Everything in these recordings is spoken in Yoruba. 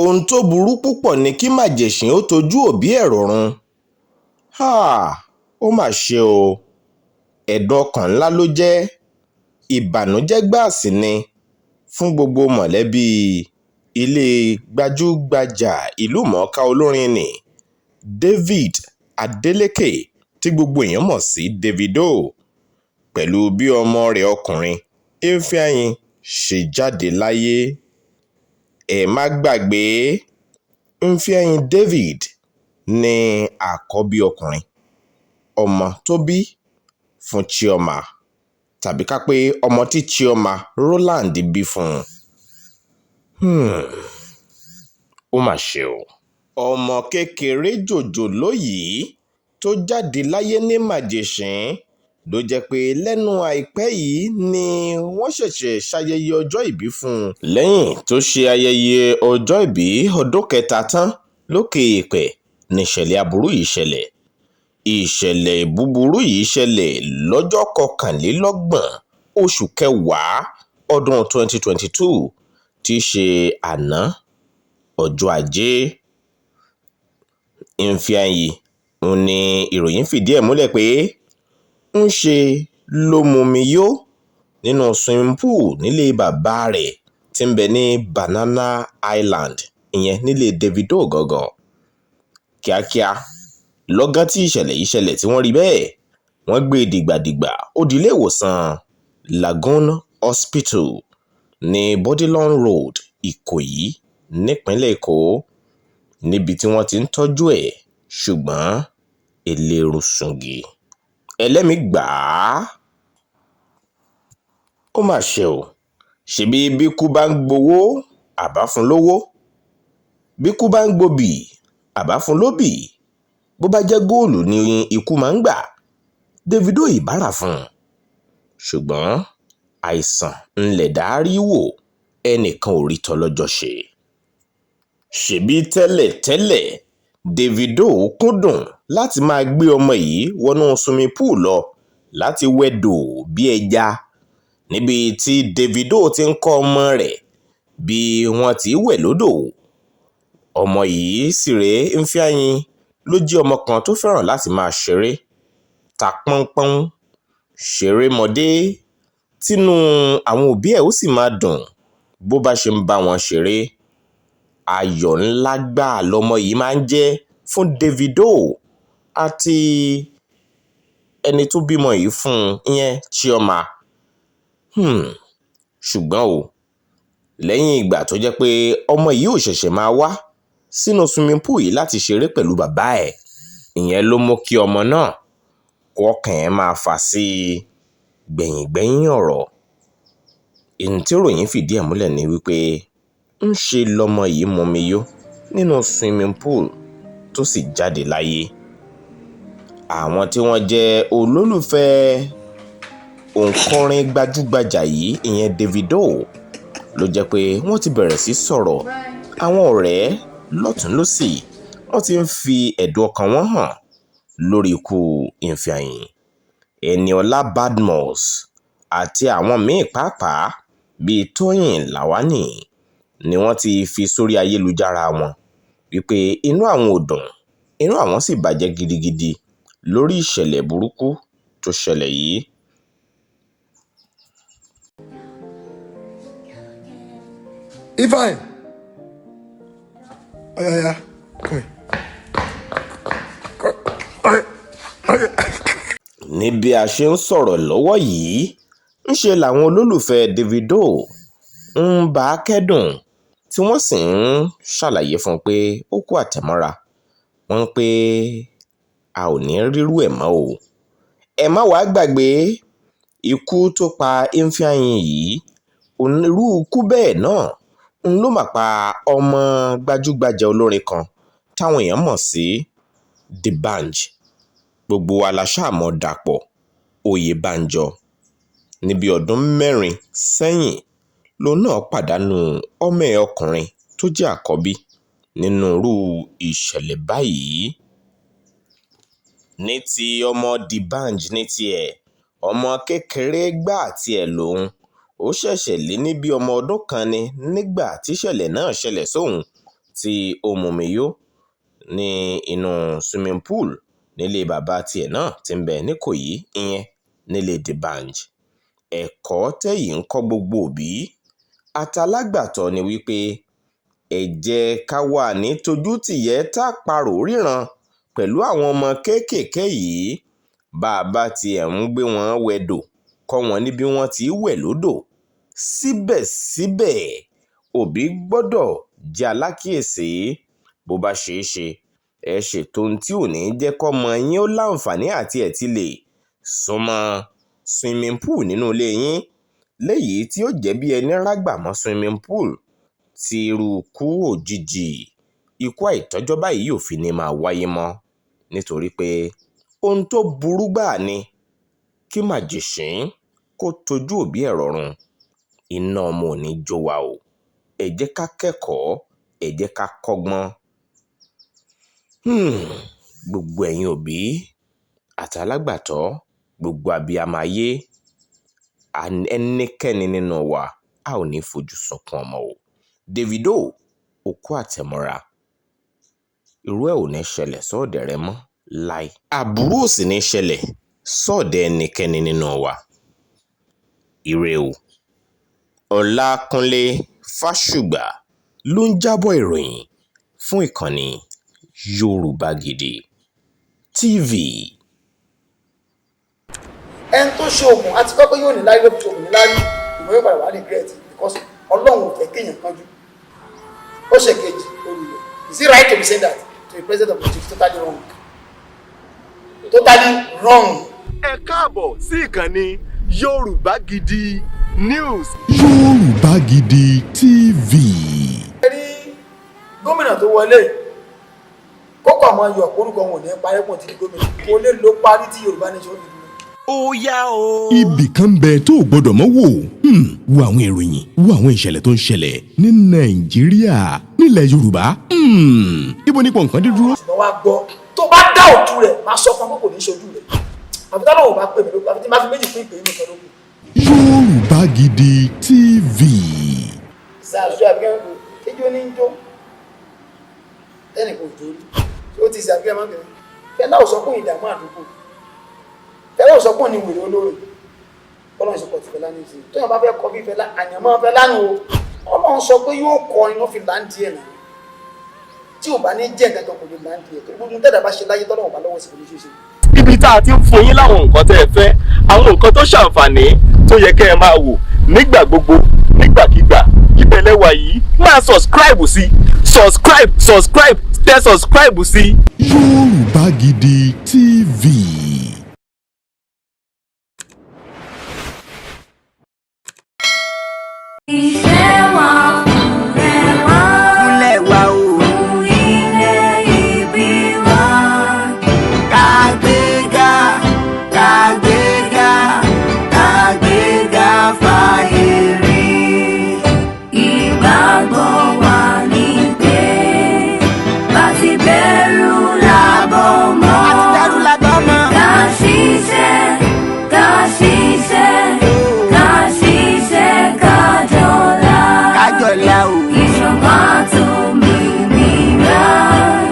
ohun tó burú púpọ̀ ni kí májèṣín ó tojú òbí ẹ̀ rọ̀run. Ó mà ṣe o. ẹ̀dùn ọkàn ńlá ló jẹ́, ìbànújẹ́ gbáà sì ni fún gbogbo mọ̀lẹ́bí ilé gbajúgbajà ìlúmọ̀ọ́ká olórin nì David Adeleke tí gbogbo èèyàn mọ̀ sí Davido, pẹ̀lú bí ọmọ rẹ̀ ọkùnrin Ifeanyi ṣe jáde láyé. Ẹ má gbàgbé, Ifeanyi David ní àkọ́bí ọkùnrin, ọmọ tó bí fún Chioma, tàbí ká pé ọmọ tí Chioma Roland bí fún un. Ó mà ṣe o. ọmọ kékeré jòjòló yìí tó jáde láyé ní màjèṣín ló jẹ́ pé lẹ́nu àìpẹ́ yìí ni wọ́n ṣẹ̀ṣẹ̀ ṣayẹyẹ ọjọ́ ìbí fún un. lẹ́yìn tó ṣe ayẹyẹ ọjọ́ ìbí ọdún kẹta tán lókè èèpẹ̀ níṣẹ̀lẹ̀ aburú yìí ṣẹlẹ̀. ìṣẹ̀lẹ̀ búburú yìí ṣẹlẹ̀ lọ́jọ́ 21 oṣù kẹwàá ọdún 2022 tí í ṣe àná ọjọ́ ajé. Ifeanyi ní ìròyìn fìdí ẹ̀ múlẹ̀ pé ń ṣe ló mumi yó nínú swimming pool nílé bàbá rẹ̀ tí ń bẹ ní Banana Island, ìyẹn nílé Davido gangan. Kíákíá lọ́gán tí ìṣẹ̀lẹ̀ yìí ṣẹlẹ̀ tí wọ́n rí bẹ́ẹ̀, wọ́n gbé dìgbàdìgbà ó di ilé ìwòsàn Lagoon Hospital ní Bodilon Road, Ìkòyí nípínlẹ̀ Èkó, níbi tí wọ́n ti ń tọ́jú ẹ̀, ṣùgbọ́n eléèrú sungi ẹlẹ́mìí gbà á. Ó mà ṣe o. ṣebí bíkú bá ń gbowó àbá fún lówó, bíkú bá ń gbòbì àbá fún lóbì, bó bá jẹ́ góòlù ni ikú máa ń gbà, Davido ìbára fún un. ṣùgbọ́n àìsàn ńlẹ̀dá rí wò, ẹnìkan ò rí tọ́lọ́jọ́ ṣe. ṣebí tẹ́lẹ̀tẹ́lẹ̀ Davido kúndùn láti máa gbé ọmọ yìí wọnú swimming pool lọ láti wẹdò bí ẹja, níbi tí Davido ti ń kọ́ ọmọ rẹ̀ bí wọ́n ti wẹ̀ lódò. ọmọ yìí sì rèé, Ifeanyi ló jẹ́ ọmọ kan tó fẹ́ràn láti máa ṣeré ta pọ́npọ́n, ṣeré mọ́dé, tínú àwọn òbí ẹ̀ ó sì máa dùn bó bá ṣe ń bá wọn ṣeré. ayọ̀ ńlá gbáà lọmọ yìí máa ń jẹ́ fún Davido àti ẹni tó bímọ yìí fún un, ìyẹn Chioma. ṣùgbọ́n o, lẹ́yìn ìgbà tó jẹ́ pé ọmọ yìí ò ṣẹ̀ṣẹ̀ máa wá sínú swimming pool yìí láti ṣeré pẹ̀lú bàbá ẹ̀, ìyẹn ló mú kí ọmọ náà kọ́kàn ẹ̀ máa fà sí gbẹ̀yìngbẹ̀yìn ọ̀rọ̀. èyí tí ìròyìn fìdí ẹ̀ múlẹ̀ ni wípé ń ṣe lọmọ yìí mumi yó nínú swimming pool tó sì jáde láyé. àwọn tí wọ́n jẹ́ olólùfẹ́ òǹkọrin gbajúgbajà yìí, ìyẹn Davido, ló jẹ́ pé wọ́n ti bẹ̀rẹ̀ sí sọ̀rọ̀. àwọn ọ̀rẹ́ lọ́tùn lósì wọ́n ti ń fi ẹ̀dùn ọkàn wọn hàn lórí ikú Ifeanyi. Eniola Badmus àti àwọn míì pàápàá bíi Tóyìn Làwání ni wọ́n ti fi sórí ayélujára wọn wípé inú àwọn ò dùn, inú àwọn sì bàjẹ́ gidigidi lórí ìṣẹ̀lẹ̀ burúkú tó ṣẹlẹ̀ yìí. Ifeanyi, oya, come here. níbi a ṣe ń sọ̀rọ̀ lọ́wọ́ yìí, ńṣe làwọn olólùfẹ́ Davido ń bá a kẹ́dùn tí wọ́n sì ń ṣàlàyé fún un pé ó kú àtẹ̀mọ́ra. wọ́n pé a ò ní rírú ẹ̀ mọ́ o. ẹ má wàá gbàgbé ikú tó pa Ifeanyi yìí, onírú ikú bẹ́ẹ̀ náà ń ló mà pa ọmọ gbajúgbajà olórin kan táwọn èèyàn mọ̀ sí D'banj. gbogbo wa la ṣáà mọ̀ Dàpọ̀ Oyèbánjọ. níbi ọdún 4 sẹ́yìn lòun náà pàdánù ọmọ ẹ̀ ọkùnrin tó jẹ́ àkọ́bí nínú irú ìṣẹ̀lẹ̀ báyìí. ní ti ọmọ D'banj ní tiẹ̀, ọmọ kékeré gbáà tiẹ̀ lòun. ó ṣẹ̀ṣẹ̀ lé ní bí ọmọ ọdún kan ni nígbà tíṣẹ̀lẹ̀ náà ṣẹlẹ̀ sóun tí ó mumi yó ní inú swimming pool nílé bàbá tiẹ̀ náà tí ń bẹ níkòyí ìyẹn nílé D'banj. Ẹ̀kọ́ tẹ́yìí ń kọ́ gbogbo òbí àtàlágbàtọ́ ni wípé ẹ jẹ́ ká wà ní tojútìyẹ́ tá parò ríran pẹ̀lú àwọn ọmọ kéékèèké yìí. Bá a bá tiẹ̀ ń gbé wọn wẹdò kọ́ wọn ní bí wọ́n ti wẹ̀ lódò, síbẹ̀síbẹ̀ òbí gbọ́dọ̀ jẹ́ alákìyèsí. Bó bá ṣeé ṣe ẹ ṣètò ohun tí ò ní jẹ́ kọ́mọ yín ó láǹfààní àti ẹ̀ ti lè súnmọ́ swimming pool nínú ilé yín, léyìí tí ó jẹ́ bí ẹni rágbà mọ́ swimming pool tí irú ikú òjijì, ikú àìtọ́jọ́ báyìí yóò fi ní máa wáyé mọ́. Nítorí pé ohun tó burú gbáà ni kí màjèṣín kó tojú òbí ẹ̀ rọrùn. Iná ọmọ ò ní jó wa o. Ẹ jẹ́ ká kẹ́kọ̀ọ́, ẹ jẹ́ ká kọ́gbọ́n. Gbogbo ẹ̀yin òbí àtàlágbàtọ́, gbogbo abiyamọ ayé, ẹnikẹ́ni nínú wa a ò ní fojú sunkún ọmọ o. Davido òkú àtẹ̀mọ́ra, irú ẹ̀ ò ní ṣẹlẹ̀ sọ́ọ̀dẹ̀ rẹ mọ́ láì. Àbúrò ò sì ní ṣẹlẹ̀ sọ́ọ̀dẹ̀ ẹnikẹ́ni nínú wa. Ire o. Ọlákúnlé Fásùgbà ló ń jábọ̀ ìròyìn fún ìkànnì Yorùbá Gidi TV. Ẹni tó ṣe oògùn àti kọ́kọ́ yóò ní láyé lóbi tó oògùn ní láyé ìwé yóò padà wà ní regret because Ọlọ́run ò fẹ́ kéèyàn kánjú. Ó ṣe kejì olùyọ. Is it right to be saying that to the president of the chief? Totally wrong. Totally wrong. Ẹ káàbọ̀ sí ìkànnì Yorùbá Gidi News. Yorùbá Gidi TV. Ẹ rí gómìnà tó wọlé kókò àwọn ayọ̀ orúkọ wọn ò ní parí pọ̀ tí gómìnà kò lè lo parí tí Yorùbá Nation fi dúró. Ó yá o. Ibì kan bẹ tó o gbọdọ̀ mọ́ wò. Wo àwọn ìròyìn, wo àwọn ìṣẹ̀lẹ̀ tó ń ṣẹlẹ̀ ní Nàìjíríà, nílẹ̀ Yorùbá. Ibo ní pọ̀nkan dé dúró. Ṣùgbọ́n wá gbọ́ tó bá dá òtún rẹ̀ máa sọ fún akókò ní ṣojú rẹ̀. Àfi tá lọ́wọ́ bá pè mí lóko, àfi tí máa fi méjì fún ìpè mí kan lóko. Yorùbá Gidi TV. Ṣàṣù àbíkẹ́ kò kéjì ó ní ń jó. Ẹnì kò dórí. Ó ti ṣàbíkẹ́ máa bẹ̀rẹ̀. Fẹ́lá ò sọ fún ìdààmú àdúgbò. Fẹ́lá ò sọ fún ní wèrè olóore. Ọlọ́run ìṣọ̀kọ̀ ti Fẹ́lá ní ìsìn. Tó yàn bá fẹ́ kọ bí Fẹ́lá, àyànmọ́ Fẹ́lá nù o. Ọlọ́run sọ pé yóò kọ iná fi láǹdì ẹ̀ náà. Tí ò bá ní jẹ́ nǹkan kan kò lè láǹdì ẹ̀. Gbogbo tẹ́lẹ̀ bá ṣe láyé tọ́lọ́run bá lọ́wọ́ sí kò ní ṣe. Ibi tá a ti ń fún yín láwọn nǹkan tẹ́ ẹ fẹ́, àwọn nǹkan tó ṣàǹfààní tó yẹ kẹ́ ẹ máa wò nígbà gbogbo, nígbàkigbà. Ìbẹ̀lẹ̀wà yìí máa subscribe sí, tẹ subscribe sí. Yorùbá Gidi TV. Ìfẹ́ wa fúnlẹ̀ wá fún ilé ìbí wa. Kàgbéga fàyè rí. Ìgbàgbọ́ wa ní pé bá ti bẹ̀rù làbọ̀ mọ́. Ká ṣiṣẹ́ kájọlá o. Ìṣọ̀kan tó mìíràn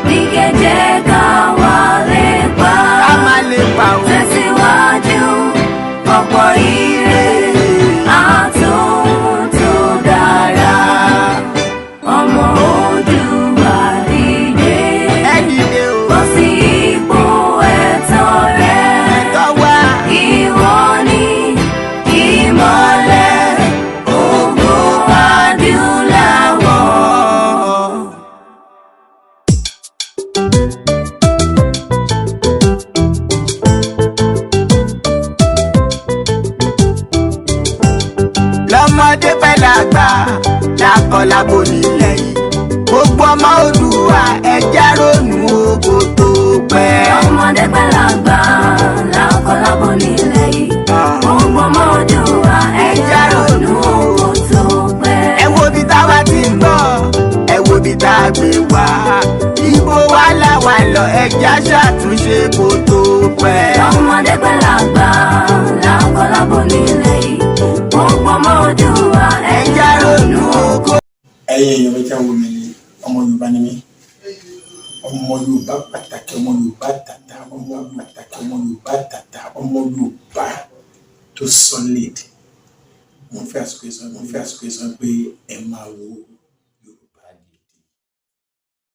ní kẹ̀jẹ́ ká wà lè pa. Ká má lè pa o. Tẹ̀síwájú ọ̀pọ̀ ire àtúntò dára. Ọmọ Oòduà dìde. Ẹ dìde o. Bọ́ sí ipò ẹ̀tọ́ rẹ̀. Ẹ̀tọ́ wa. Ìwọ ni ìmọ́lẹ̀. Lọ́mọdé pẹ́ lágbà lákọlábo nílẹ̀ yìí. Gbogbo ọmọ Oòduà ẹja ronú ogo tó pẹ́. Lọ́mọdé pẹ́ lágbà lákọlábo nílẹ̀ yìí. Gbogbo ọmọ Oòduà ẹja ronú ogo tó pẹ́. Ẹ wo bí táwa ti ń bọ̀, ẹ wo bí tá a gbé wá. Ibo wa làwa lọ ẹja ṣàtúnṣe kó tó pẹ́. Lọ́mọdé pẹ́ lágbà lákọlábo nílẹ̀ yìí. Gbogbo ọmọ Oòduà ẹja ronú ogo. Ẹ̀yin èèyàn mi kẹ́ ń wo mi ni ọmọ ọmọ Yorùbá pàtàkì, ọmọ Yorùbá tàtà, ọmọ pàtàkì, ọmọ Yorùbá tàtà, ọmọ Yorùbá tó solid. Mo fẹ́ àsìkò sọ pé ẹ máa wo